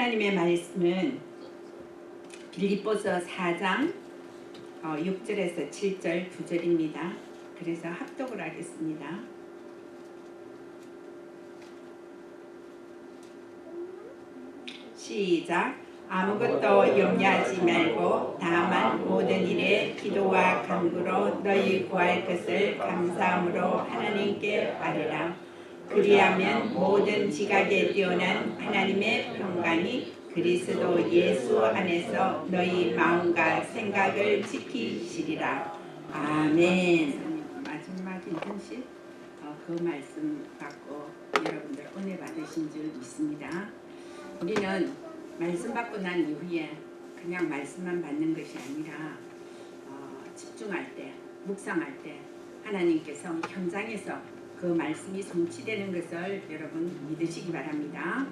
하나님의 말씀은 빌립보서 4장 6절에서 7절 2절입니다. 그래서 합독을 하겠습니다. 시작. 아무것도 염려하지 말고 다만 모든 일에 기도와 간구로 너희 구할 것을 감사함으로 하나님께 아뢰라. 그리하면 모든 지각에 뛰어난 하나님의 평강이 그리스도 예수 안에서 너희 마음과 생각을 지키시리라. 아멘. 마지막 인턴십 그 말씀 받고 여러분들 은혜 받으신 줄 믿습니다. 우리는 말씀 받고 난 이후에 그냥 말씀만 받는 것이 아니라 집중할 때, 묵상할 때 하나님께서 현장에서 그 말씀이 성취되는 것을 여러분 믿으시기 바랍니다.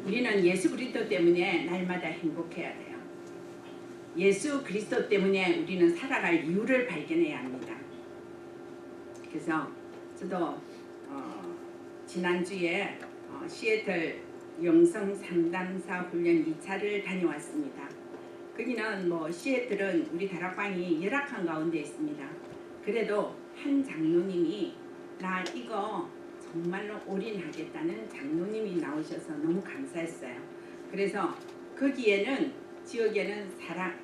우리는 예수 그리스도 때문에 날마다 행복해야 돼요. 예수 그리스도 때문에 우리는 살아갈 이유를 발견해야 합니다. 그래서 저도 지난주에 시애틀 영성 상담사 훈련 2차를 다녀왔습니다. 거기는 시애틀은 우리 다락방이 열악한 가운데 있습니다. 그래도 한 장로님이 나 이거 정말로 올인하겠다는 장로님이 나오셔서 너무 감사했어요. 그래서 거기에는 지역에는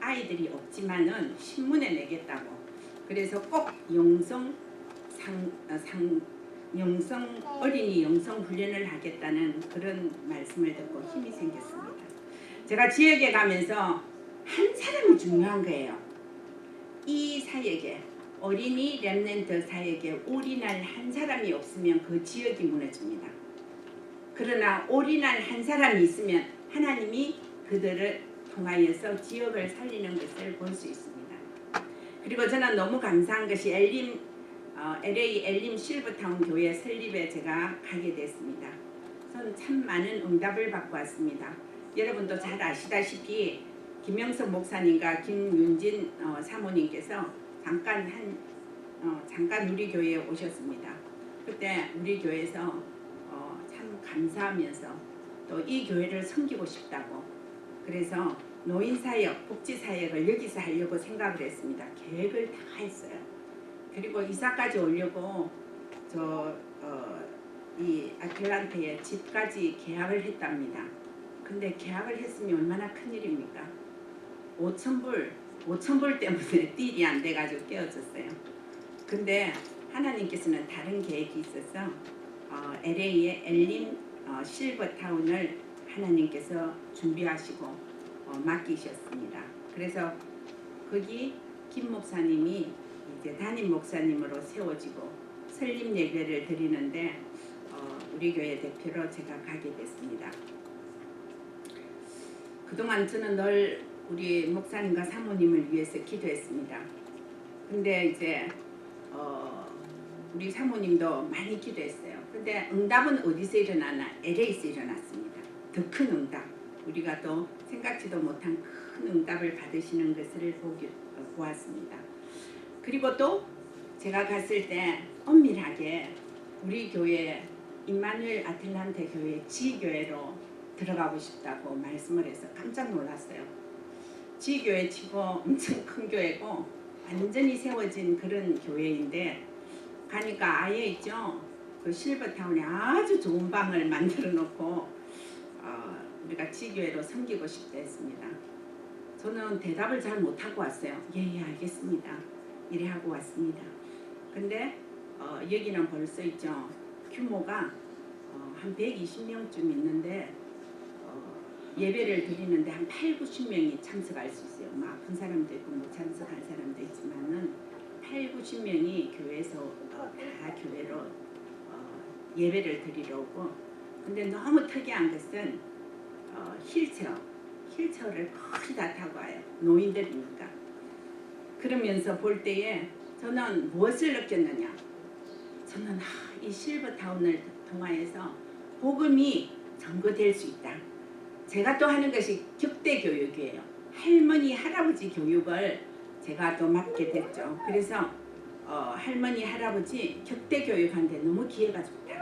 아이들이 없지만은 신문에 내겠다고. 그래서 꼭 영성 어린이 영성 훈련을 하겠다는 그런 말씀을 듣고 힘이 생겼습니다. 제가 지역에 가면서 한 사람이 중요한 거예요. 이 사역에 어린이 렘넌트 사역에 올인할 한 사람이 없으면 그 지역이 무너집니다. 그러나 올인할 한 사람이 있으면 하나님이 그들을 통하여서 지역을 살리는 것을 볼 수 있습니다. 그리고 저는 너무 감사한 것이 LA 엘림 실버타운 교회 설립에 제가 가게 됐습니다. 저는 참 많은 응답을 받고 왔습니다. 여러분도 잘 아시다시피 김영석 목사님과 김윤진 사모님께서 잠깐 우리 교회에 오셨습니다. 그때 우리 교회에서 참 감사하면서 또 이 교회를 섬기고 싶다고, 그래서 노인사역, 복지사역을 여기서 하려고 생각을 했습니다. 계획을 다 했어요. 그리고 이사까지 오려고 이 아틀란타에 집까지 계약을 했답니다. 근데 계약을 했으면 얼마나 큰일입니까? 5,000불 때문에 딜이 안 돼가지고 깨어졌어요. 근데 하나님께서는 다른 계획이 있어서 LA의 엘림 실버타운을 하나님께서 준비하시고 맡기셨습니다. 그래서 거기 김 목사님이 이제 담임 목사님으로 세워지고 설립 예배를 드리는데 우리 교회 대표로 제가 가게 됐습니다. 그동안 저는 늘 우리 목사님과 사모님을 위해서 기도했습니다. 근데 이제 우리 사모님도 많이 기도했어요. 근데 응답은 어디서 일어나나? LA에서 일어났습니다. 더 큰 응답. 우리가 또 생각지도 못한 큰 응답을 받으시는 것을 보았습니다. 그리고 또 제가 갔을 때 엄밀하게 우리 교회 임마누엘 아틀란타 교회 지교회로 들어가고 싶다고 말씀을 해서 깜짝 놀랐어요. 지교회 치고 엄청 큰 교회고 완전히 세워진 그런 교회인데 가니까 아예 있죠. 그 실버타운에 아주 좋은 방을 만들어 놓고 우리가 지교회로 섬기고 싶다 했습니다. 저는 대답을 잘 못하고 왔어요. 예, 알겠습니다. 이래 하고 왔습니다. 근데 여기는 벌써 있죠. 규모가 한 120명쯤 있는데 예배를 드리는데 한 8-90명이 참석할 수 있어요. 뭐 아픈 사람도 있고 못 참석한 사람도 있지만은 8-90명이 교회에서 다 교회로 예배를 드리러 오고, 근데 너무 특이한 것은 휠체어를 거의 다 타고 와요. 노인들이니까. 그러면서 볼 때에 저는 무엇을 느꼈느냐? 저는 이 실버타운을 통하여서 복음이 전거될 수 있다. 제가 또 하는 것이 격대 교육이에요. 할머니, 할아버지 교육을 제가 또 맡게 됐죠. 그래서 할머니, 할아버지 격대 교육하는데 너무 기회가 좋다.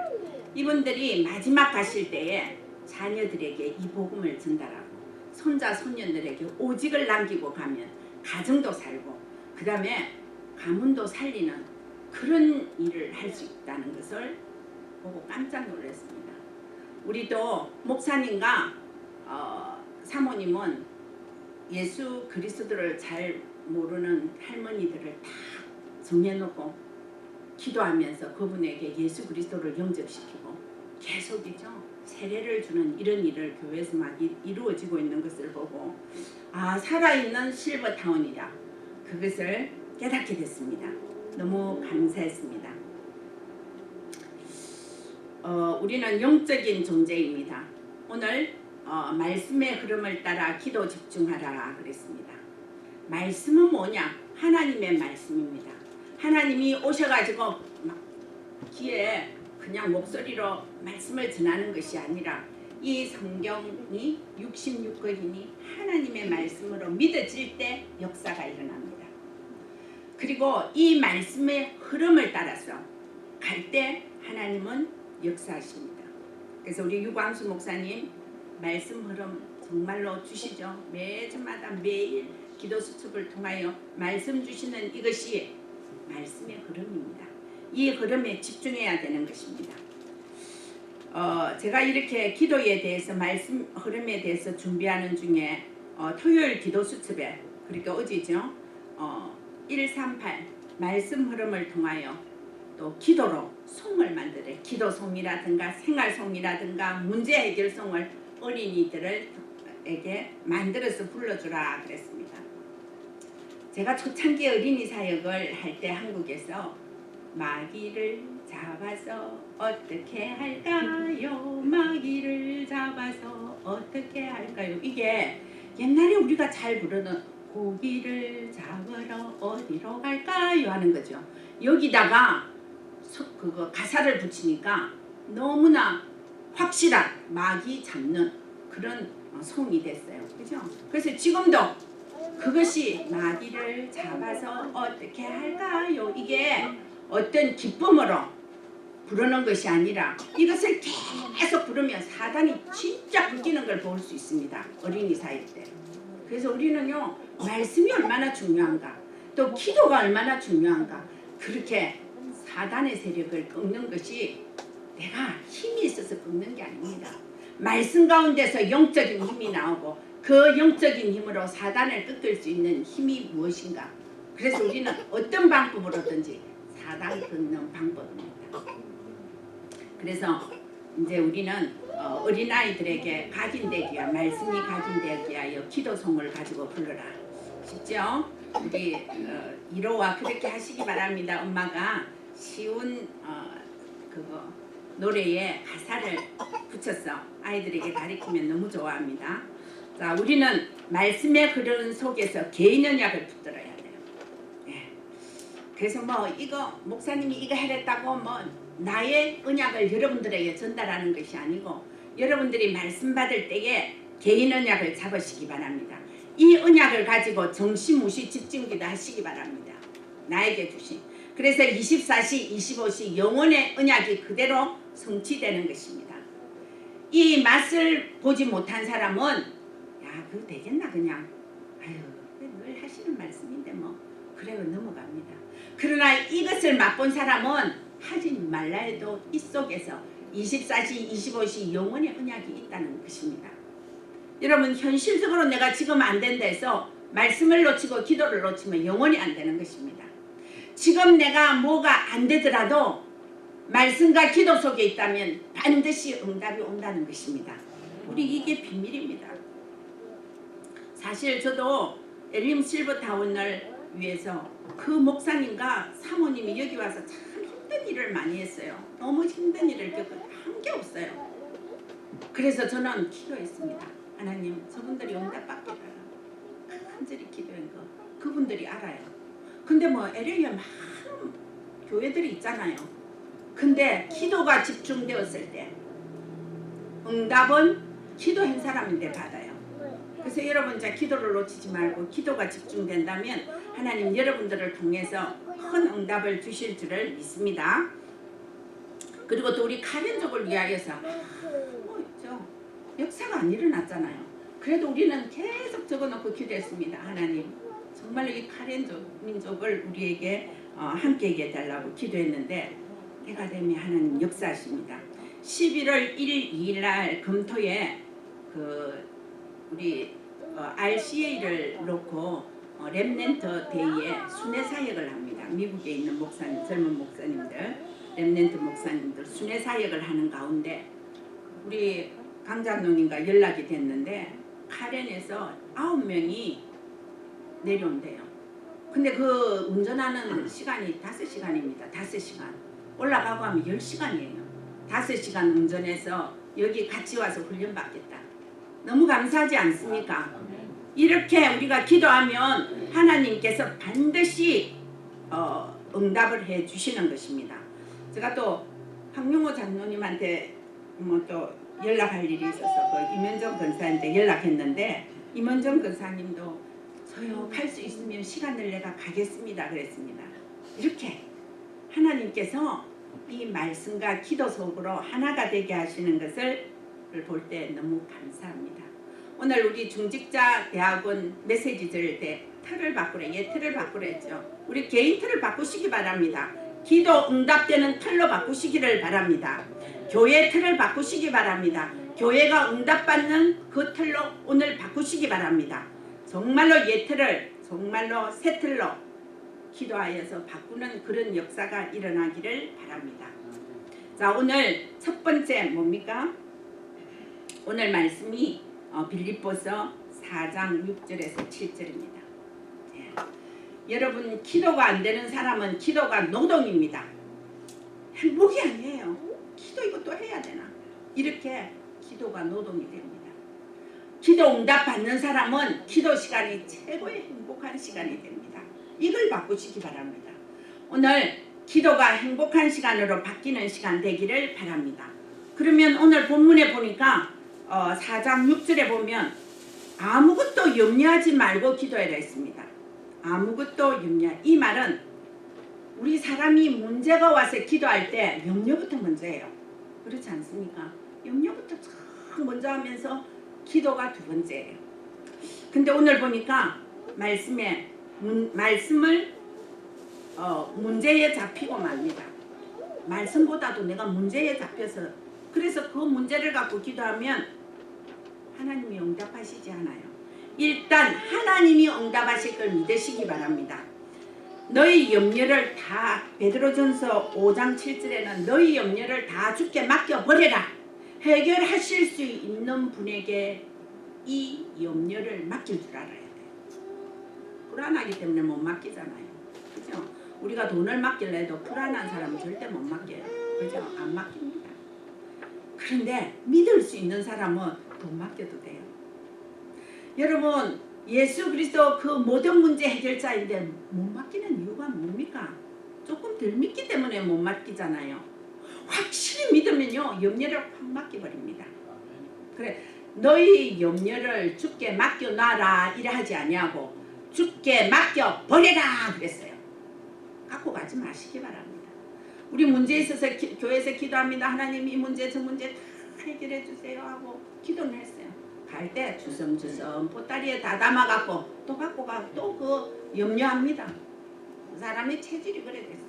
이분들이 마지막 가실 때에 자녀들에게 이 복음을 전달하고 손자 손녀들에게 오직을 남기고 가면 가정도 살고 그 다음에 가문도 살리는 그런 일을 할 수 있다는 것을 보고 깜짝 놀랐습니다. 우리도 목사님과 사모님은 예수 그리스도를 잘 모르는 할머니들을 다 정해놓고 기도하면서 그분에게 예수 그리스도를 영접시키고 계속이죠. 세례를 주는 이런 일을 교회에서 막 이루어지고 있는 것을 보고 살아있는 실버타운이다. 그것을 깨닫게 됐습니다. 너무 감사했습니다. 우리는 영적인 존재입니다. 오늘 말씀의 흐름을 따라 기도 집중하라 그랬습니다. 말씀은 뭐냐? 하나님의 말씀입니다. 하나님이 오셔가지고 막 귀에 그냥 목소리로 말씀을 전하는 것이 아니라 이 성경이 66권이니 하나님의 말씀으로 믿어질 때 역사가 일어납니다. 그리고 이 말씀의 흐름을 따라서 갈 때 하나님은 역사하십니다. 그래서 우리 유광수 목사님 말씀 흐름 정말로 주시죠. 매주마다 매일 기도 수첩을 통하여 말씀 주시는 이것이 말씀의 흐름입니다. 이 흐름에 집중해야 되는 것입니다. 제가 이렇게 기도에 대해서 말씀 흐름에 대해서 준비하는 중에 토요일 기도 수첩에 그러니까 어제죠. 138 말씀 흐름을 통하여 또 기도로 송을 만들어 기도송이라든가 생활송이라든가 문제 해결송을 어린이들에게 만들어서 불러주라 그랬습니다. 제가 초창기 어린이 사역을 할 때 한국에서 마귀를 잡아서 어떻게 할까요? 마귀를 잡아서 어떻게 할까요? 이게 옛날에 우리가 잘 부르는 고기를 잡으러 어디로 갈까요? 하는 거죠. 여기다가 그거 가사를 붙이니까 너무나 확실한 마귀 잡는 그런 송이 됐어요. 그죠? 그래서 지금도 그것이 마귀를 잡아서 어떻게 할까요? 이게 어떤 기쁨으로 부르는 것이 아니라 이것을 계속 부르면 사단이 진짜 불기는 걸 볼 수 있습니다. 어린이 사이 때. 그래서 우리는요 말씀이 얼마나 중요한가 또 기도가 얼마나 중요한가 그렇게 사단의 세력을 꺾는 것이 내가 힘이 있어서 꺾는 게 아닙니다. 말씀 가운데서 영적인 힘이 나오고 그 영적인 힘으로 사단을 꺾을 수 있는 힘이 무엇인가. 그래서 우리는 어떤 방법으로든지 사단 꺾는 방법입니다. 그래서 이제 우리는 어린아이들에게 각인되기 위하여 말씀이 각인되기 위하여 기도송을 가지고 불러라. 쉽죠? 우리 1호와 그렇게 하시기 바랍니다. 엄마가 쉬운 그거 노래에 가사를 붙여서 아이들에게 가르치면 너무 좋아합니다. 자, 우리는 말씀의 흐름 속에서 개인 언약을 붙들어야 돼요. 예. 그래서 뭐 이거 목사님이 이거 해랬다고 뭐 나의 언약을 여러분들에게 전달하는 것이 아니고 여러분들이 말씀 받을 때에 개인 언약을 잡으시기 바랍니다. 이 언약을 가지고 정시무시 집중기도 하시기 바랍니다. 나에게 주신. 그래서 24시 25시 영혼의 언약이 그대로 성취되는 것입니다. 이 맛을 보지 못한 사람은 야 그거 되겠나 그냥 아유 늘 하시는 말씀인데 뭐 그래요 넘어갑니다. 그러나 이것을 맛본 사람은 하지 말라 해도 이 속에서 24시 25시 영혼의 언약이 있다는 것입니다. 여러분 현실적으로 내가 지금 안 된다 해서 말씀을 놓치고 기도를 놓치면 영원히 안 되는 것입니다. 지금 내가 뭐가 안 되더라도 말씀과 기도 속에 있다면 반드시 응답이 온다는 것입니다. 우리 이게 비밀입니다. 사실 저도 엘림 실버타운을 위해서 그 목사님과 사모님이 여기 와서 참 힘든 일을 많이 했어요. 너무 힘든 일을 겪고 한 게 없어요. 그래서 저는 기도했습니다. 하나님 저분들이 응답받게 달라. 간절히 기도한 거 그분들이 알아요. 근데 뭐 LA에 많은 교회들이 있잖아요. 근데 기도가 집중되었을 때 응답은 기도한 사람인데 받아요. 그래서 여러분 자 기도를 놓치지 말고 기도가 집중된다면 하나님 여러분들을 통해서 큰 응답을 주실 줄을 믿습니다. 그리고 또 우리 가련족을 위하여서 뭐 있죠. 역사가 안 일어났잖아요. 그래도 우리는 계속 적어놓고 기도했습니다. 하나님 정말로 이 카렌 민족을 우리에게 함께 해달라고 기도했는데 때가 되면 하나님 역사하십니다. 11월 1일 2일 날 금토에 우리 RCA를 놓고 렘넌트 데이에 순회 사역을 합니다. 미국에 있는 목사님, 젊은 목사님들, 렘넌트 목사님들 순회 사역을 하는 가운데 우리 강장로님과 연락이 됐는데 카렌에서 9명이 내려온대요. 근데 그 운전하는 시간이 5시간입니다. 5시간. 올라가고 하면 10시간이에요. 5시간 운전해서 여기 같이 와서 훈련받겠다. 너무 감사하지 않습니까? 이렇게 우리가 기도하면 하나님께서 반드시 응답을 해 주시는 것입니다. 제가 또 황용호 장로님한테 또 연락할 일이 있어서 임현정 권사님한테 연락했는데 임현정 권사님도 저요 갈 수 있으면 시간을 내가 가겠습니다 그랬습니다. 이렇게 하나님께서 이 말씀과 기도 속으로 하나가 되게 하시는 것을 볼 때 너무 감사합니다. 오늘 우리 중직자 대학원 메시지 들을 때 틀을 바꾸래, 틀을 바꾸랬죠. 우리 개인 틀을 바꾸시기 바랍니다. 기도 응답되는 틀로 바꾸시기를 바랍니다. 교회 틀을 바꾸시기 바랍니다. 교회가 응답받는 그 틀로 오늘 바꾸시기 바랍니다. 정말로 틀을 정말로 새 틀로 기도하여서 바꾸는 그런 역사가 일어나기를 바랍니다. 자, 오늘 첫 번째 뭡니까? 오늘 말씀이 빌립보서 4장 6절에서 7절입니다. 여러분 기도가 안 되는 사람은 기도가 노동입니다. 행복이 아니에요. 기도 이것도 해야 되나? 이렇게 기도가 노동이 됩니다. 기도 응답 받는 사람은 기도 시간이 최고의 행복한 시간이 됩니다. 이걸 바꾸시기 바랍니다. 오늘 기도가 행복한 시간으로 바뀌는 시간 되기를 바랍니다. 그러면 오늘 본문에 보니까 4장 6절에 보면 아무것도 염려하지 말고 기도해라 했습니다. 아무것도 이 말은 우리 사람이 문제가 와서 기도할 때 염려부터 먼저예요. 그렇지 않습니까? 염려부터 참 먼저 하면서 기도가 두 번째예요. 근데 오늘 보니까 말씀을 문제에 잡히고 맙니다. 말씀보다도 내가 문제에 잡혀서 그래서 그 문제를 갖고 기도하면 하나님이 응답하시지 않아요. 일단 하나님이 응답하실 걸 믿으시기 바랍니다. 너희 염려를 다 베드로전서 5장 7절에는 너희 염려를 다 주께 맡겨버려라. 해결하실 수 있는 분에게 이 염려를 맡길 줄 알아야 돼요. 불안하기 때문에 못 맡기잖아요. 그죠? 우리가 돈을 맡길래 해도 불안한 사람은 절대 못 맡겨요. 그죠? 안 맡깁니다. 그런데 믿을 수 있는 사람은 돈 맡겨도 돼요. 여러분 예수 그리스도 그 모든 문제 해결자인데 못 맡기는 이유가 뭡니까? 조금 덜 믿기 때문에 못 맡기잖아요. 확실히 믿으면요 염려를 확 맡겨버립니다. 그래 너희 염려를 주께 맡겨놔라 이래 하지 아니하고 주께 맡겨버려라 그랬어요. 갖고 가지 마시기 바랍니다. 우리 문제에 있어서 교회에서 기도합니다. 하나님 이 문제 저 문제 다 해결해 주세요 하고 기도는 했어요. 갈 때 주섬주섬 보따리에 다 담아갖고 또 갖고 가고 또 그 염려합니다. 그 사람의 체질이 그래 됐어요.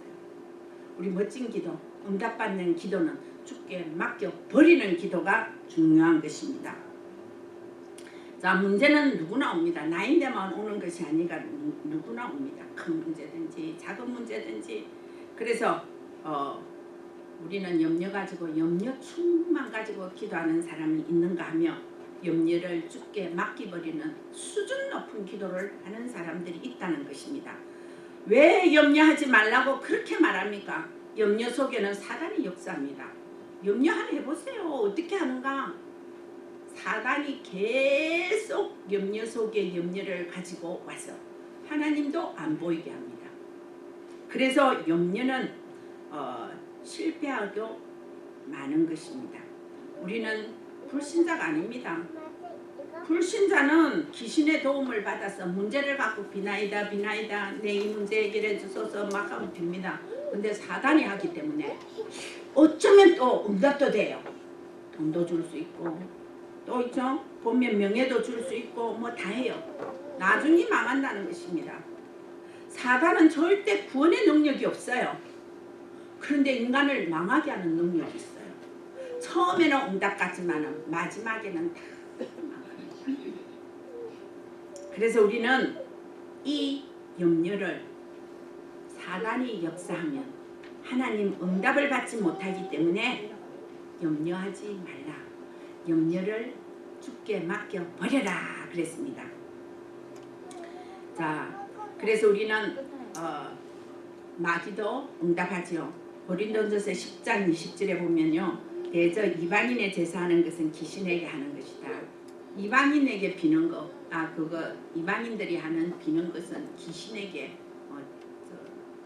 우리 멋진 기도, 응답받는 기도는 주께 맡겨버리는 기도가 중요한 것입니다. 자, 문제는 누구나 옵니다. 나이대만 오는 것이 아니라 누구나 옵니다. 큰 문제든지 작은 문제든지. 그래서 우리는 염려 가지고 염려충만 가지고 기도하는 사람이 있는가 하며 염려를 주께 맡기버리는 수준 높은 기도를 하는 사람들이 있다는 것입니다. 왜 염려하지 말라고 그렇게 말합니까? 염려 속에는 사단이 역사합니다. 염려 하나 해보세요. 어떻게 하는가? 사단이 계속 염려 속에 염려를 가지고 와서 하나님도 안 보이게 합니다. 그래서 염려는 실패하고 많은 것입니다. 우리는 불신자가 아닙니다. 불신자는 귀신의 도움을 받아서 문제를 갖고 비나이다 내 이 문제 해결해 주소서 막 하면 빕니다. 근데 사단이 하기 때문에 어쩌면 또 응답도 돼요. 돈도 줄 수 있고 또 있죠. 보면 명예도 줄 수 있고 뭐 다 해요. 나중에 망한다는 것입니다. 사단은 절대 구원의 능력이 없어요. 그런데 인간을 망하게 하는 능력이 있어요. 처음에는 응답 같지만 마지막에는 다 망합니다. 그래서 우리는 이 염려를 사단이 역사하면 하나님 응답을 받지 못하기 때문에 염려하지 말라. 염려를 주께 맡겨 버려라 그랬습니다. 자, 그래서 우리는 마귀도 응답하지요. 고린도전서 10장 20절에 보면요, 대저 이방인의 제사하는 것은 귀신에게 하는 것이다. 이방인에게 비는 거, 그거 이방인들이 하는 비는 것은 귀신에게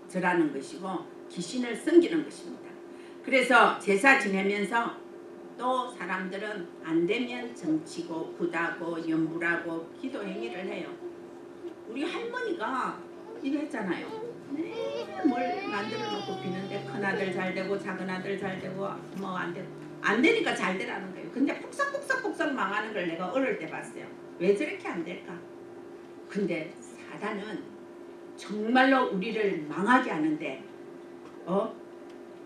절하는 것이고 귀신을 섬기는 것입니다. 그래서 제사 지내면서 또 사람들은 안 되면 정치고 굿하고 연불하고 기도 행위를 해요. 우리 할머니가 이거 했잖아요. 뭘 만들어 놓고 비는데 큰아들 잘 되고 작은아들 잘 되고 뭐 안 되니까 잘 되라는 거예요. 근데 폭삭폭삭 망하는 걸 내가 어릴 때 봤어요. 왜 저렇게 안 될까? 근데 사단은 정말로 우리를 망하게 하는데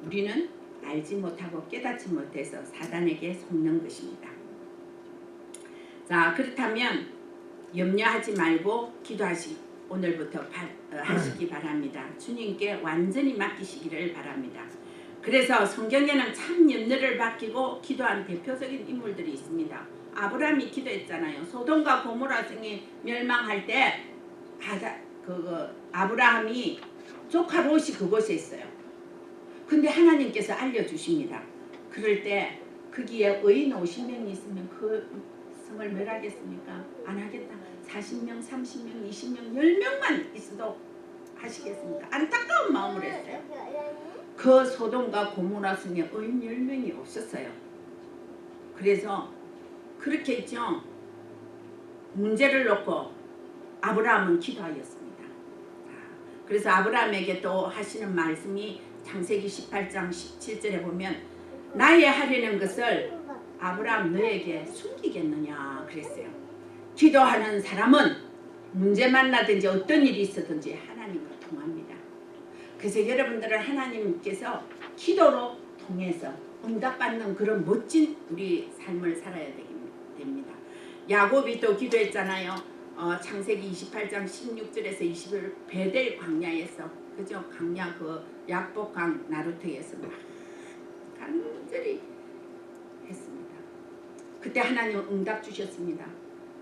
우리는 알지 못하고 깨닫지 못해서 사단에게 속는 것입니다. 자, 그렇다면 염려하지 말고 오늘부터 하시기 바랍니다. 주님께 완전히 맡기시기를 바랍니다. 그래서 성경에는 참 염려를 맡기고 기도한 대표적인 인물들이 있습니다. 아브라함이 기도했잖아요. 소돔과 고모라 성이 멸망할 때 아브라함이 조카 롯이 그곳에 있어요. 근데 하나님께서 알려주십니다. 그럴 때 거기에 의인 50명이 있으면 그 성을 멸하겠습니까? 안 하겠다. 40명, 30명, 20명, 10명만 있어도 하시겠습니까? 안타까운 마음을 했어요. 그 소돔과 고모라 성에 의인 10명이 없었어요. 그래서 그렇게 있죠. 문제를 놓고 아브라함은 기도하였습니다. 그래서 아브라함에게 또 하시는 말씀이 창세기 18장 17절에 보면 나의 하려는 것을 아브라함 너에게 숨기겠느냐 그랬어요. 기도하는 사람은 문제 만나든지 어떤 일이 있었든지 하나님과 통합니다. 그래서 여러분들은 하나님께서 기도로 통해서 응답받는 그런 멋진 우리 삶을 살아야 됩니다. 야곱이 또 기도했잖아요. 창세기 28장 16절에서 20절 베델 광야에서 그죠? 광야 그 약복강 나루터에서 막 간절히 했습니다. 그때 하나님 응답 주셨습니다.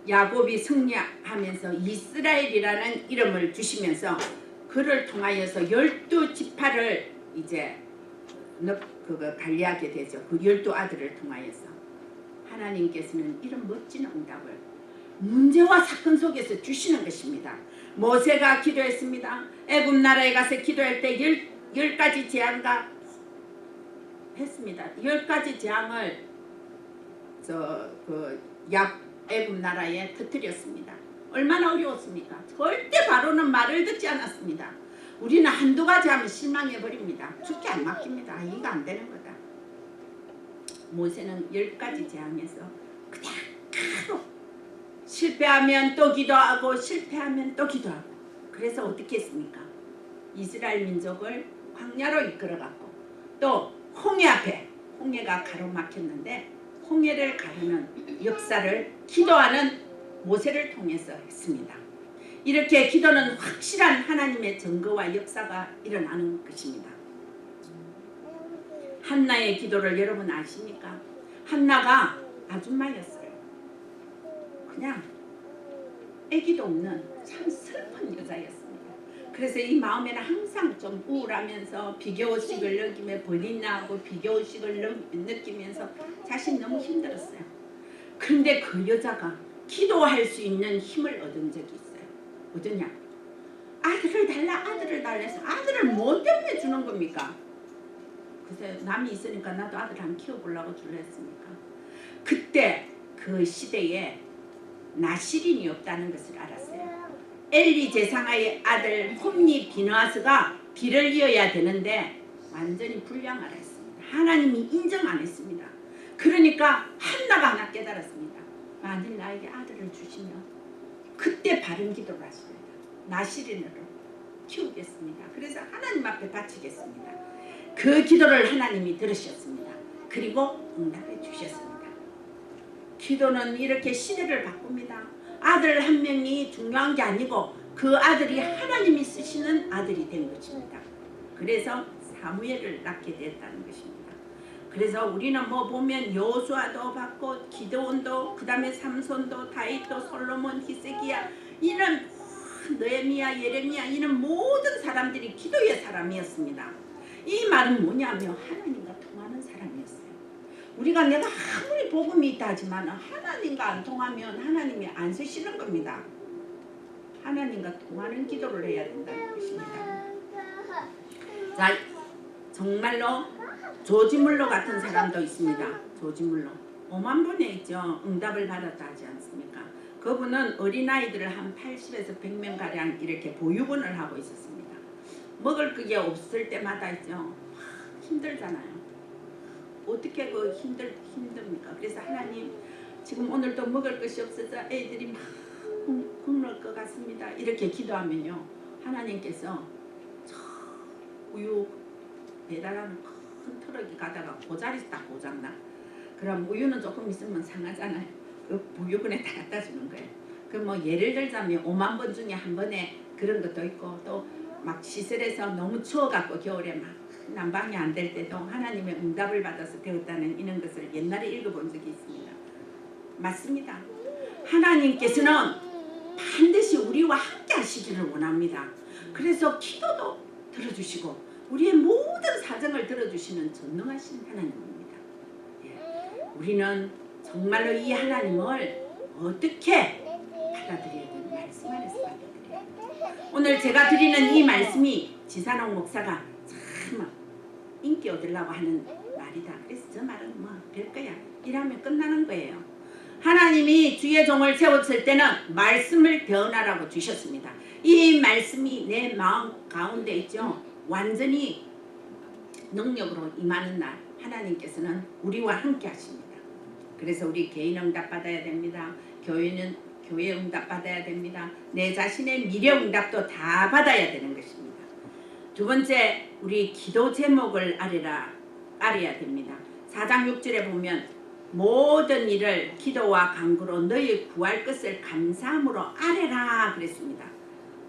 야곱이 승리하면서 이스라엘이라는 이름을 주시면서 그를 통하여서 12지파를 이제 관리하게 되죠. 그 12아들을 통하여서 하나님께서는 이런 멋진 응답을 문제와 사건 속에서 주시는 것입니다. 모세가 기도했습니다. 애굽 나라에 가서 기도할 때 10가지 재앙과 했습니다. 10가지 재앙을 애굽 나라에 터뜨렸습니다. 얼마나 어려웠습니까? 절대 바로는 말을 듣지 않았습니다. 우리는 한두 가지 하면 실망해버립니다. 죽게 안 맡깁니다. 이거 안 되는 거다. 모세는 10가지 재앙에서 그냥 실패하면 또 기도하고 실패하면 또 기도하고 그래서 어떻게 했습니까? 이스라엘 민족을 광야로 이끌어갔고 또 홍해 앞에 홍해가 가로막혔는데 홍해를 가르는 역사를 기도하는 모세를 통해서 했습니다. 이렇게 기도는 확실한 하나님의 증거와 역사가 일어나는 것입니다. 한나의 기도를 여러분 아십니까? 한나가 아줌마였어요. 그냥 애기도 없는 참 슬픈 여자였습니다. 그래서 이 마음에는 항상 좀 우울하면서 비교의식을 느끼며 버린나하고 비교의식을 느끼면서 자신이 너무 힘들었어요. 그런데 그 여자가 기도할 수 있는 힘을 얻은 적이 있어요. 어떠냐? 아들을 달라 해서 아들을 뭐 때문에 주는 겁니까? 그래서 남이 있으니까 나도 아들 한 키워보려고 줄라 했습니까? 그때 그 시대에 나시린이 없다는 것을 알았어요. 엘리 제사장의 아들 홈니 비느하스가 비를 이어야 되는데 완전히 불량하라 했습니다. 하나님이 인정 안 했습니다. 그러니까 한나가 하나 깨달았습니다. 만일 나에게 아들을 주시면 그때 바른 기도를 하십니다. 나시린으로 키우겠습니다. 그래서 하나님 앞에 바치겠습니다. 그 기도를 하나님이 들으셨습니다. 그리고 응답해 주셨습니다. 기도는 이렇게 시대를 바꿉니다. 아들 한 명이 중요한 게 아니고 그 아들이 하나님이 쓰시는 아들이 된 것입니다. 그래서 사무엘을 낳게 됐다는 것입니다. 그래서 우리는 뭐 보면 여호수아도 받고 기드온도 그 다음에 삼손도 다윗도 솔로몬 히스기야 이런 느헤미야 예레미야 이런 모든 사람들이 기도의 사람이었습니다. 이 말은 뭐냐면 하나님과 통하는 사람이었어요. 우리가 내가 아무리 복음이 있다 하지만 하나님과 안 통하면 하나님이 안 쓰시는 겁니다. 하나님과 통하는 기도를 해야 된다는 것입니다. 자, 정말로 조지 물러 같은 사람도 있습니다. 조지 물러 5만 번에 있죠. 응답을 받았다 하지 않습니까? 그분은 어린아이들을 한 80에서 100명 가량 이렇게 보육원을 하고 있었습니다. 먹을 그게 없을 때마다 있죠. 힘들잖아요. 어떻게 그 힘듭니까? 그래서 하나님 지금 오늘도 먹을 것이 없어서 애들이 막 굶을 것 같습니다. 이렇게 기도하면요. 하나님께서 우유 배달하는 큰 트럭이 가다가 고자리 딱 고장나. 그럼 우유는 조금 있으면 상하잖아요. 그 보육원에 다 갖다 주는 거예요. 그 뭐 예를 들자면 5만 번 중에 한 번에 그런 것도 있고 또 막 시설에서 너무 추워갖고 겨울에 막 난방이 안 될 때도 하나님의 응답을 받아서 되었다는 이런 것을 옛날에 읽어본 적이 있습니다. 맞습니다. 하나님께서는 반드시 우리와 함께 하시기를 원합니다. 그래서 기도도 들어주시고 우리의 모든 사정을 들어주시는 전능하신 하나님입니다. 예. 우리는 정말로 이 하나님을 어떻게 받아들여야 되는 말씀 안에서 받아들여야 돼요. 오늘 제가 드리는 이 말씀이 지산옥 목사가 참 인기 얻으려고 하는 말이다. 그래서 저 말은 뭐 별거야 이러면 끝나는 거예요. 하나님이 주의 종을 세웠을 때는 말씀을 변화라고 주셨습니다. 이 말씀이 내 마음 가운데 있죠. 완전히 능력으로 임하는 날 하나님께서는 우리와 함께 하십니다. 그래서 우리 개인 응답 받아야 됩니다. 교회는 교회 응답 받아야 됩니다. 내 자신의 미래 응답도 다 받아야 되는 것입니다. 두 번째, 우리 기도 제목을 알아야 됩니다. 4장 6절에 보면 모든 일을 기도와 간구로 너희 구할 것을 감사함으로 아뢰라 그랬습니다.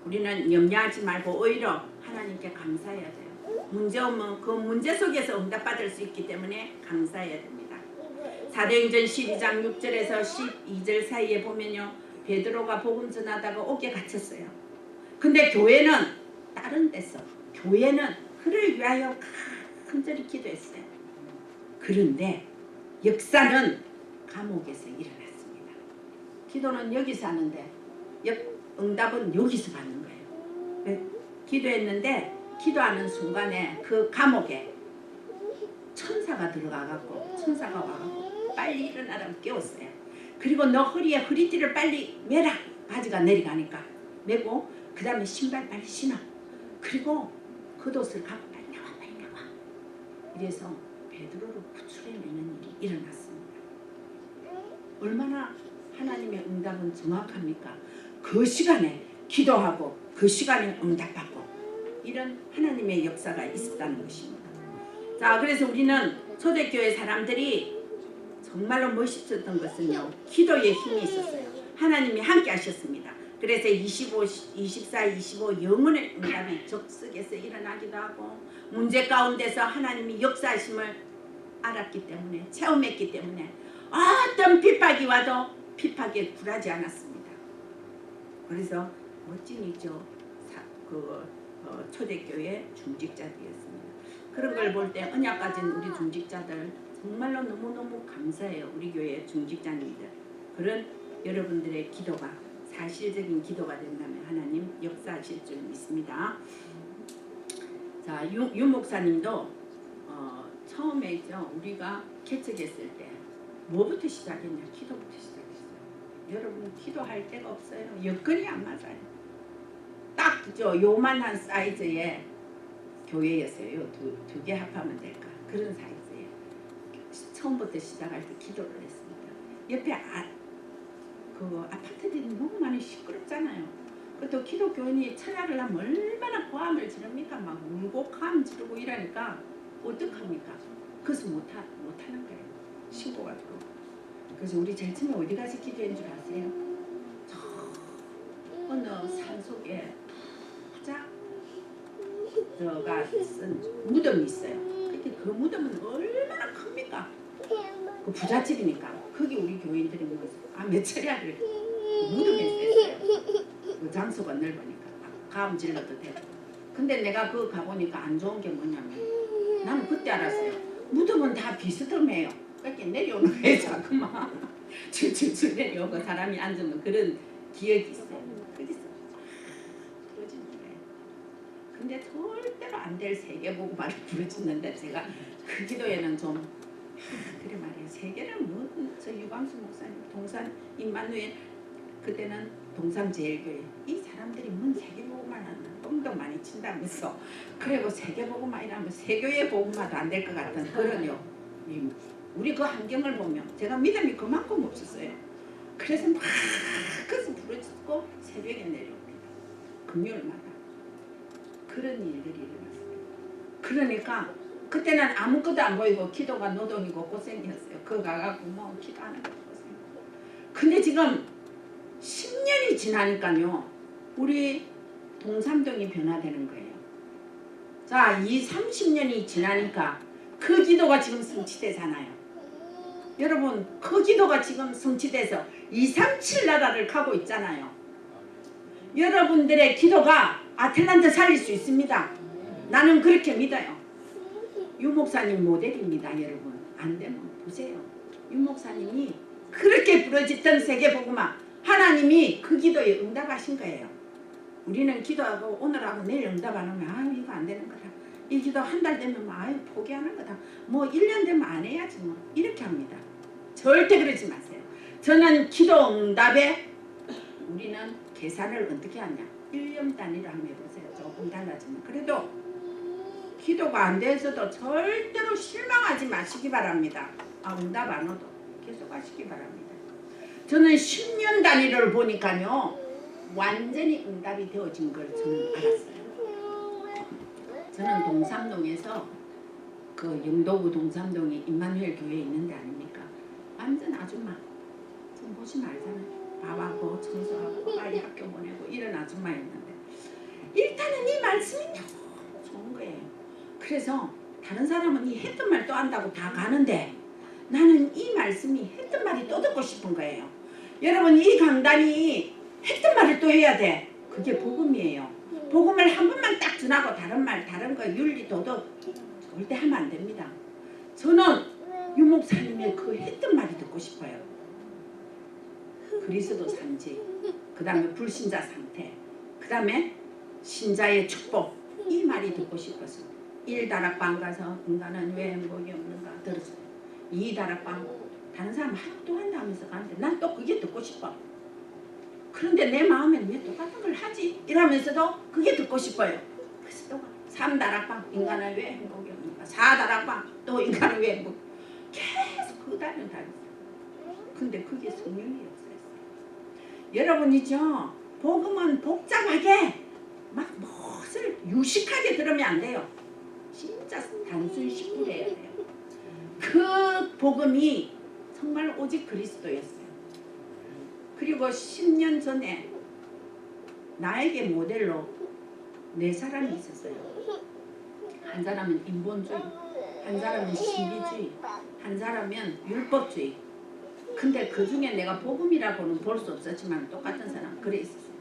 우리는 염려하지 말고 오히려 하나님께 감사해야 돼요. 문제 오면 그 문제 속에서 응답받을 수 있기 때문에 감사해야 됩니다. 사도행전 12장 6절에서 12절 사이에 보면요. 베드로가 복음 전하다가 옥에 갇혔어요. 근데 교회는 다른 데서 교회는 그를 위하여 간절히 기도했어요. 그런데 역사는 감옥에서 일어났습니다. 기도는 여기서 하는데 응답은 여기서 받는 거예요. 기도했는데 기도하는 순간에 그 감옥에 천사가 들어가갖고 천사가 와갖고 빨리 일어나라고 깨웠어요. 그리고 너 허리에 허리띠를 빨리 매라. 바지가 내려가니까 매고 그 다음에 신발 빨리 신어. 그리고 겉옷을 갖고 빨리 나와 빨리 나와. 이래서 베드로를 구출해내는 일이 일어났습니다. 얼마나 하나님의 응답은 정확합니까? 그 시간에 기도하고 그 시간에 응답받고 이런 하나님의 역사가 있었다는 것입니다. 자, 그래서 우리는 초대교회 사람들이 정말로 멋있었던 것은요. 기도의 힘이 있었어요. 하나님이 함께 하셨습니다. 그래서 25, 24, 25 영혼의 응답이 적석에서 일어나기도 하고 문제 가운데서 하나님이 역사하심을 알았기 때문에 체험했기 때문에 어떤 핍박이 와도 핍박에 굴하지 않았습니다. 그래서 멋진이죠. 초대교회 중직자들이었습니다. 그런 걸 볼 때 언약 가진 우리 중직자들 정말로 너무너무 감사해요. 우리 교회 중직자님들. 그런 여러분들의 기도가 사실적인 기도가 된다면 하나님 역사하실 줄 믿습니다. 자, 유 목사님도 처음에 있죠. 우리가 개척했을 때 뭐부터 시작했냐? 기도부터 시작했어요. 여러분 기도할 데가 없어요. 여건이 안 맞아요. 딱 요만한 사이즈의 교회였어요. 두 개 합하면 될까? 그런 사이즈예요. 처음부터 시작할 때 기도를 했습니다. 옆에 그 아파트들이 너무 많이 시끄럽잖아요. 또 기독교인이 철야를 하면 얼마나 고함을 지릅니까? 막 울고 감 지르고 이러니까 어떡합니까? 그래서 못하는 거예요. 신고가 들어오고. 그래서 우리 제일 처음에 어디 가서 기도한 줄 아세요? 저 어느 산속에 가장 저가 쓴 무덤이 있어요. 근데 그 무덤은 얼마나 큽니까? 그 부잣집이니까 거기 우리 교인들이 모여서 몇 차례를 무덤에 있어요. 그 장소가 넓으니까 가음 질러도 되고. 근데 내가 그 가보니까 안 좋은 게 뭐냐면 나는 그때 알았어요. 무덤은 다 비스듬해요. 그렇게 내려오는 거예요. 자꾸만 줄줄줄 내려오고 사람이 앉으면 그런 기억이 있어요. 거기서 부러지는 거예요. 근데 절대로 안 될 세계복음화를 부르짖는데 제가 그 기도에는 좀 그래 말이에요. 세계는 뭐 저 유광수 목사님 동산 임마누엘 그때는 동산제일교회 이 사람들이 뭔 세계복음화 하나 뻥도 많이 친다면서 그리고 세계복음화 이라면 세교회 복음화도 안 될 것 같은 그런요. 우리 그 환경을 보면 제가 믿음이 그만큼 없었어요. 그래서 막 그래서 부르짖고 새벽에 내려옵니다. 금요일마다 그런 일들이 일어났어요. 그러니까 그때는 아무것도 안 보이고 기도가 노동이고 고생이었어요. 그거 가갖고 뭐 기도하는 거 고생. 근데 지금 10년이 지나니까요. 우리 동삼동이 변화되는 거예요. 자, 이 30년이 지나니까 그 기도가 지금 성취되잖아요. 여러분 그 기도가 지금 성취돼서 237 나라를 가고 있잖아요. 여러분들의 기도가 아틀란타 살릴 수 있습니다. 나는 그렇게 믿어요. 유 목사님 모델입니다. 여러분 안 되면 보세요. 유 목사님이 그렇게 부르짖던 세계복음화 하나님이 그 기도에 응답하신 거예요. 우리는 기도하고 오늘하고 내일 응답 안 하면 아유 이거 안 되는 거다. 이 기도 한 달 되면 아유 포기하는 거다. 뭐 1년 되면 안 해야지 뭐 이렇게 합니다. 절대 그러지 마세요. 저는 기도 응답에 우리는 계산을 어떻게 하냐. 1년 단위로 한번 해보세요. 조금 달라지면. 그래도 기도가 안 돼서도 절대로 실망하지 마시기 바랍니다. 응답 안 와도 계속 하시기 바랍니다. 저는 10년 단위를 보니까요. 완전히 응답이 되어진 걸 저는 알았어요. 저는 동삼동에서 그 영도구 동삼동이 임마누엘 교회에 있는데 아닙니까? 완전 아줌마. 좀 보시면 알잖아요. 밥하고 청소하고 아이 학교 보내고 이런 아줌마였는데 일단은 이 말씀이 너무 좋은 거예요. 그래서 다른 사람은 이 했던 말 또 한다고 다 가는데 나는 이 말씀이 했던 말이 또 듣고 싶은 거예요. 여러분 이 강단이 했던 말을 또 해야 돼. 그게 복음이에요. 복음을 한 번만 딱 전하고 다른 말 다른 거 윤리 도덕 절대 하면 안 됩니다. 저는 유 목사님의 그 했던 말이 듣고 싶어요. 그리스도 산지, 그 다음에 불신자 상태, 그 다음에 신자의 축복 이 말이 듣고 싶어서 1다락방 가서 인간은 왜 행복이 없는가 들었어요. 2다락방 다른 사람 학도 한다면서 가는데 난 또 그게 듣고 싶어. 그런데 내 마음에는 왜 똑같은 걸 하지? 이러면서도 그게 듣고 싶어요. 그래서 또 3다락방 인간은 왜 행복이 없는가 4다락방 또 인간은 왜 행복 계속 그 단을 다녔어요. 근데 그게 성령이 없어요. 여러분이죠. 복음은 복잡하게 막 무엇을 유식하게 들으면 안 돼요. 진짜 단순 식구해야 돼요. 그 복음이 정말 오직 그리스도였어요. 그리고 10년 전에 나에게 모델로 4사람이 있었어요. 한 사람은 인본주의, 한 사람은 신비주의, 한 사람은 율법주의. 근데 그 중에 내가 복음이라고는 볼 수 없었지만 똑같은 사람 그래 있었어요.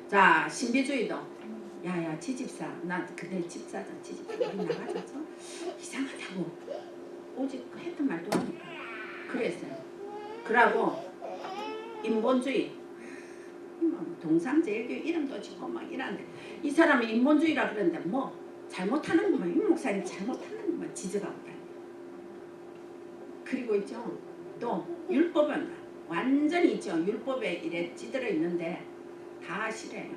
자, 신비주의도 야야 지집사 나 그때 집사자 지집사 우리 나가줘서 이상하다고 오직 했던 말도 하니까 그랬어요. 그러고 인본주의 동상제일교회 이름도 짓고 막 이러는데 이 사람이 인본주의라 그러는데 뭐 잘못하는 것만 이 목사님 잘못하는 것만 지적하고 다녀요. 그리고 있죠. 또 율법은 완전히 있죠. 율법에 이래 찌들어 있는데 다 싫어요.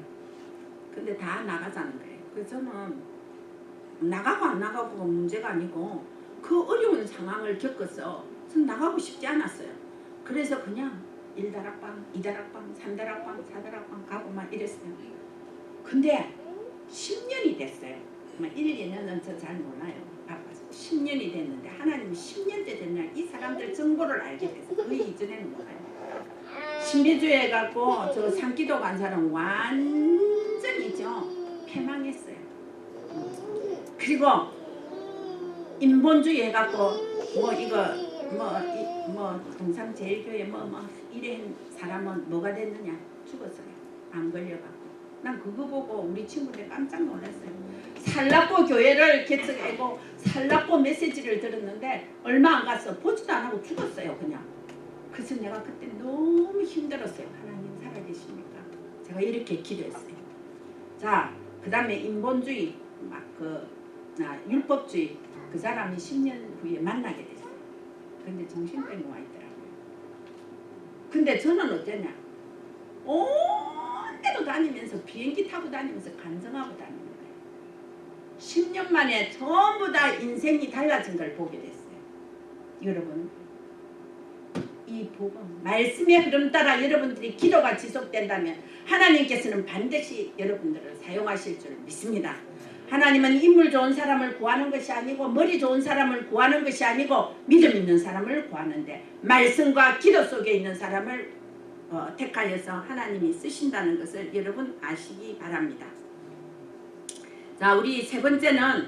근데 다 나가자는 거예요. 그래서 저는 나가고 안 나가고가 문제가 아니고 그 어려운 상황을 겪어서 전 나가고 싶지 않았어요. 그래서 그냥 1다락방, 2다락방, 3다락방, 4다락방 가고 막 이랬어요. 근데 10년이 됐어요. 1, 2년은 저 잘 몰라요. 바빠서 10년이 됐는데 하나님이 10년째 됐냐 이 사람들 정보를 알게 돼서 그 이전에는 몰라요. 신비주의 해갖고 저 산기도 간 사람 완전히죠 패망했어요. 그리고 인본주의 해갖고 뭐 이거 뭐 동상제일교회 뭐 이런 사람은 뭐가 됐느냐 죽었어요. 안 걸려갖고. 난 그거 보고 우리 친구들 깜짝 놀랐어요. 살라고 교회를 개척하고 살라고 메시지를 들었는데 얼마 안 갔어. 보지도 안 하고 죽었어요 그냥. 그래서 내가 그때 너무 힘들었어요. 하나님 살아계십니까? 제가 이렇게 기도했어요. 자, 그 다음에 인본주의 율법주의 그 사람이 10년 후에 만나게 됐어요. 근데 정신병이 와 있더라고요. 근데 저는 어땠냐? 온 데로 다니면서 비행기 타고 다니면서 간증하고 다니는 거예요. 10년 만에 전부 다 인생이 달라진 걸 보게 됐어요. 여러분 이 복음 말씀의 흐름 따라 여러분들이 기도가 지속된다면 하나님께서는 반드시 여러분들을 사용하실 줄 믿습니다. 하나님은 인물 좋은 사람을 구하는 것이 아니고 머리 좋은 사람을 구하는 것이 아니고 믿음 있는 사람을 구하는데 말씀과 기도 속에 있는 사람을 택하여서 하나님이 쓰신다는 것을 여러분 아시기 바랍니다. 자, 우리 세 번째는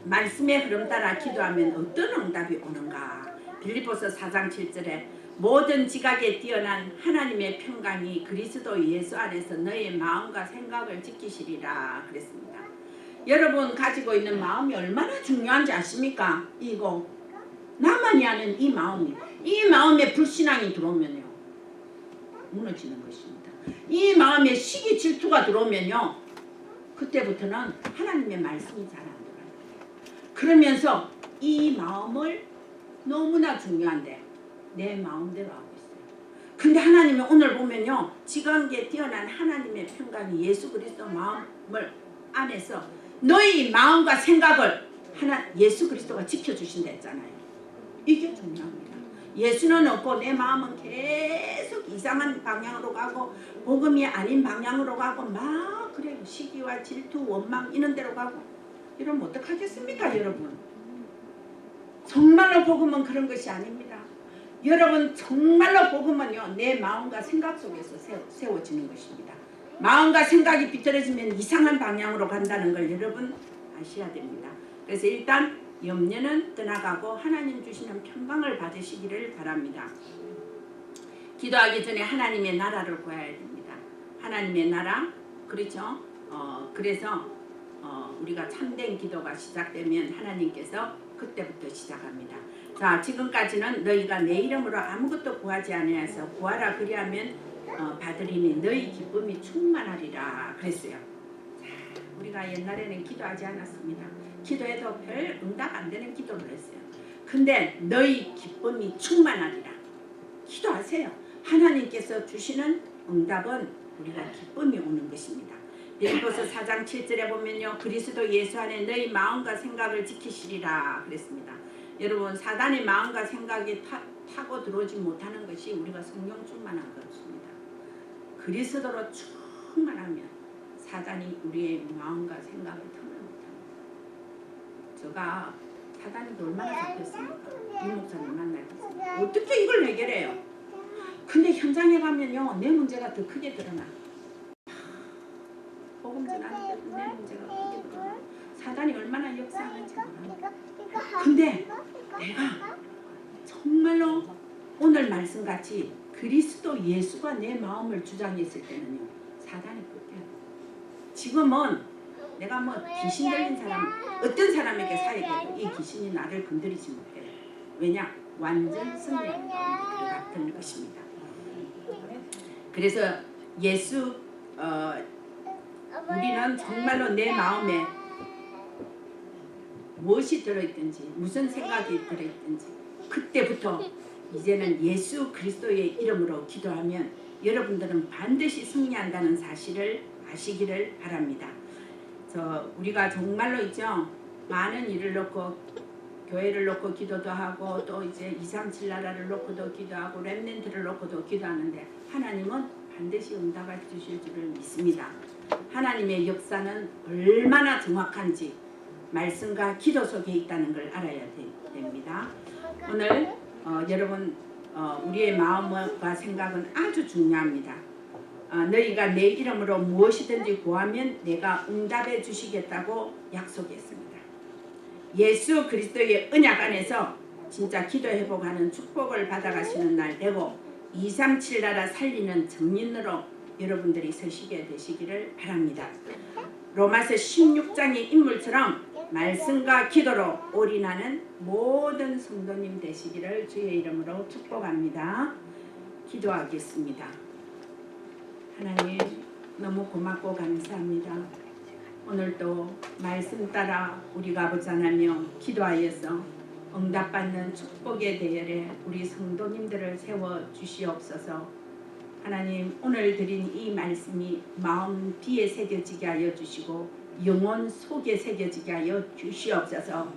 말씀의 흐름 따라 기도하면 어떤 응답이 오는가. 빌립보서 4장 7절에 모든 지각에 뛰어난 하나님의 평강이 그리스도 예수 안에서 너의 마음과 생각을 지키시리라 그랬습니다. 여러분 가지고 있는 마음이 얼마나 중요한지 아십니까? 이거 나만이 아는 이 마음에 불신앙이 들어오면요 무너지는 것입니다. 이 마음에 시기 질투가 들어오면요 그때부터는 하나님의 말씀이 잘 안 들어요. 그러면서 이 마음을 너무나 중요한데 내 마음대로 하고 있어요. 근데 하나님이 오늘 보면요 지각에 뛰어난 하나님의 평강이 예수 그리스도 마음을 안에서 너희 마음과 생각을 예수 그리스도가 지켜주신다 했잖아요. 이게 중요합니다. 예수는 없고 내 마음은 계속 이상한 방향으로 가고 복음이 아닌 방향으로 가고 막 그래요. 시기와 질투 원망 이런 데로 가고 이러면 어떡하겠습니까 여러분. 정말로 복음은 그런 것이 아닙니다. 여러분 정말로 복음은요 내 마음과 생각 속에서 세워지는 것입니다. 마음과 생각이 비틀어지면 이상한 방향으로 간다는 걸 여러분 아셔야 됩니다. 그래서 일단 염려는 떠나가고 하나님 주시는 평강을 받으시기를 바랍니다. 기도하기 전에 하나님의 나라를 구해야 됩니다. 하나님의 나라 그렇죠? 그래서 우리가 참된 기도가 시작되면 하나님께서 그때부터 시작합니다. 자, 지금까지는 너희가 내 이름으로 아무것도 구하지 아니하여서 구하라 그리하면 받으리니 너희 기쁨이 충만하리라 그랬어요. 자, 우리가 옛날에는 기도하지 않았습니다. 기도해도 별 응답 안 되는 기도를 했어요. 근데 너희 기쁨이 충만하리라. 기도하세요. 하나님께서 주시는 응답은 우리가 기쁨이 오는 것입니다. 빌립보서 4장 7절에 보면요 그리스도 예수 안에 너희 마음과 생각을 지키시리라 그랬습니다. 여러분 사단의 마음과 생각이 타고 들어오지 못하는 것이 우리가 성령 충만한 것입니다. 그리스도로 충만하면 사단이 우리의 마음과 생각을 탐을 못합니다. 제가 사단이 얼마나 잡혔습니까? 이 목사님 만나서 어떻게 이걸 해결해요? 근데 현장에 가면요 내 문제가 더 크게 드러나. 복음 전하는데 내 문제가 크게 드러나. 사단이 얼마나 역사하는지 몰라. 근데 내가 정말로 오늘 말씀같이 그리스도 예수가 내 마음을 주장했을 때는요 사단이 끝이야. 지금은 내가 뭐 귀신 들린 사람 어떤 사람에게 사역해도 이 귀신이 나를 건드리지 못해. 왜냐? 완전 승리한 가운데 들어갔던 것입니다. 그래서 예수 우리는 정말로 내 마음에 무엇이 들어있든지 무슨 생각이 들어있든지 그때부터 이제는 예수 그리스도의 이름으로 기도하면 여러분들은 반드시 승리한다는 사실을 아시기를 바랍니다. 우리가 정말로 있죠. 많은 일을 놓고 교회를 놓고 기도도 하고 또 이제 237 나라를 놓고도 기도하고 렘넌트를 놓고도 기도하는데 하나님은 반드시 응답해 주실 줄을 믿습니다. 하나님의 역사는 얼마나 정확한지 말씀과 기도 속에 있다는 걸 알아야 됩니다. 오늘 여러분 우리의 마음과 생각은 아주 중요합니다. 너희가 내 이름으로 무엇이든지 구하면 내가 응답해 주시겠다고 약속했습니다. 예수 그리스도의 언약 안에서 진짜 기도 회복하는 축복을 받아가시는 날 되고 237 나라 살리는 정인으로 여러분들이 서시게 되시기를 바랍니다. 로마서 16장의 인물처럼 말씀과 기도로 올인하는 모든 성도님 되시기를 주의 이름으로 축복합니다. 기도하겠습니다. 하나님 너무 고맙고 감사합니다. 오늘도 말씀 따라 우리가 아버지 하나며 기도하여서 응답받는 축복의 대열에 우리 성도님들을 세워주시옵소서. 하나님 오늘 드린 이 말씀이 마음 뒤에 새겨지게 하여 주시고 영혼 속에 새겨지게 하여 주시옵소서.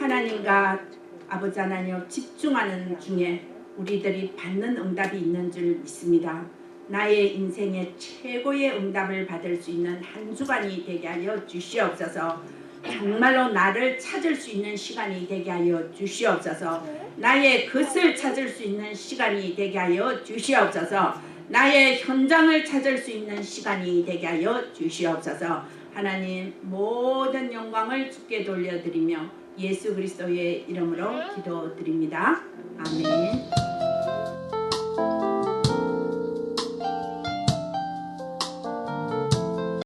하나님과 아버지 하나님 집중하는 중에 우리들이 받는 응답이 있는 줄 믿습니다. 나의 인생의 최고의 응답을 받을 수 있는 한 주간이 되게 하여 주시옵소서. 정말로 나를 찾을 수 있는 시간이 되게 하여 주시옵소서. 나의 것을 찾을 수 있는 시간이 되게 하여 주시옵소서. 나의 현장을 찾을 수 있는 시간이 되게 하여 주시옵소서. 하나님 모든 영광을 주께 돌려드리며 예수 그리스도의 이름으로 기도드립니다. 아멘.